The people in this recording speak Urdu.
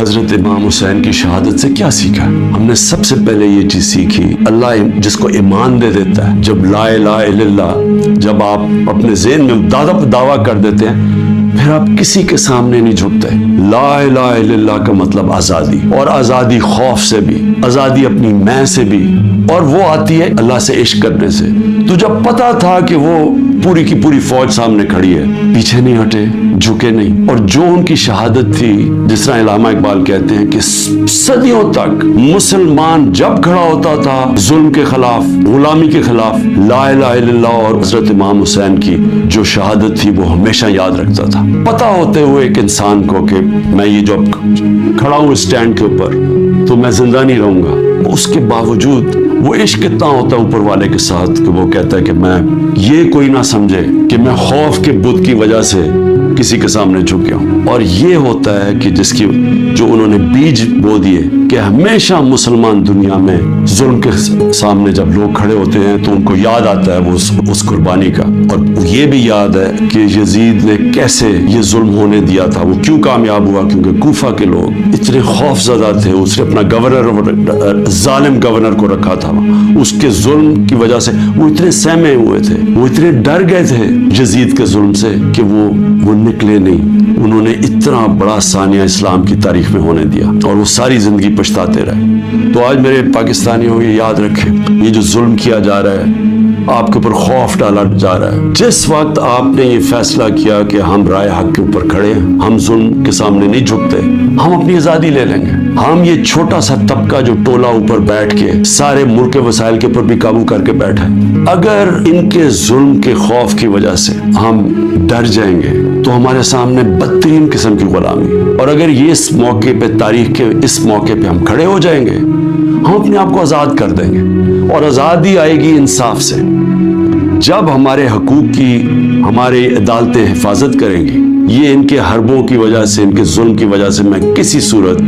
حضرت امام حسین کی شہادت سے کیا سیکھا؟ ہم نے سب سے پہلے یہ چیز سیکھی، اللہ جس کو ایمان دے دیتا ہے، جب لا الہ الا اللہ جب آپ اپنے ذہن میں دعویٰ کر دیتے ہیں، پھر آپ کسی کے سامنے نہیں جھکتے۔ لا الہ الا اللہ کا مطلب آزادی، اور آزادی خوف سے بھی، آزادی اپنی میں سے بھی، اور وہ آتی ہے اللہ سے عشق کرنے سے۔ تو جب پتا تھا کہ وہ پوری کی پوری فوج سامنے کھڑی ہے، پیچھے نہیں ہٹے، جھکے نہیں، اور جو ان کی شہادت تھی، جس طرح علامہ اقبال کہتے ہیں کہ صدیوں تک مسلمان جب کھڑا ہوتا تھا ظلم کے خلاف، غلامی کے خلاف، لا الہ الا اللہ اور حضرت امام حسین کی جو شہادت تھی وہ ہمیشہ یاد رکھتا تھا۔ پتا ہوتے ہوئے ایک انسان کو کہ میں یہ جو کھڑا ہوں اسٹینڈ کے اوپر تو میں زندہ نہیں رہوں گا، اس کے باوجود وہ عشق کتنا ہوتا ہے اوپر والے کے ساتھ کہ وہ کہتا ہے کہ میں یہ کوئی نہ سمجھے کہ میں خوف کے بت کی وجہ سے کسی کے سامنے جھک گیا ہوں۔ اور یہ ہوتا ہے کہ جس کی جو انہوں نے بیج بو دیے کہ ہمیشہ مسلمان دنیا میں ظلم کے سامنے جب لوگ کھڑے ہوتے ہیں تو ان کو یاد آتا ہے وہ اس قربانی کا، اور یہ بھی یاد ہے کہ یزید نے کیسے یہ ظلم ہونے دیا تھا، وہ کیوں کامیاب ہوا، کیونکہ کوفہ کے لوگ اتنے خوف زدہ تھے، اس نے اپنا گورنر، ظالم گورنر کو رکھا تھا، اس کے ظلم کی وجہ سے وہ اتنے سہمے ہوئے تھے، وہ اتنے ڈر گئے تھے یزید کے ظلم سے کہ وہ نکلے نہیں۔ انہوں نے اتنا بڑا ثانیہ اسلام کی تاریخ میں ہونے دیا، اور وہ ساری زندگی پچھتاتے رہے۔ تو آج میرے پاکستانیوں یہ یاد رکھیں، یہ جو ظلم کیا جا رہا ہے، آپ کے اوپر خوف ڈالا جا رہا ہے، جس وقت آپ نے یہ فیصلہ کیا کہ ہم رائے حق کے اوپر کھڑے ہیں، ہم ظلم کے سامنے نہیں جھکتے، ہم اپنی آزادی لے لیں گے، ہم یہ چھوٹا سا طبقہ جو ٹولہ اوپر بیٹھ کے سارے ملک کے وسائل کے اوپر بھی قابو کر کے بیٹھا ہے، اگر ان کے ظلم کے خوف کی وجہ سے ہم ڈر جائیں گے تو ہمارے سامنے بدترین قسم کی غلامی، اور اگر یہ اس موقع پہ، تاریخ کے اس موقع پہ ہم کھڑے ہو جائیں گے، ہم اپنے آپ کو آزاد کر دیں گے، اور آزادی آئے گی انصاف سے۔ جب ہمارے حقوق کی ہماری عدالتیں حفاظت کریں گی، یہ ان کے حربوں کی وجہ سے، ان کے ظلم کی وجہ سے میں کسی صورت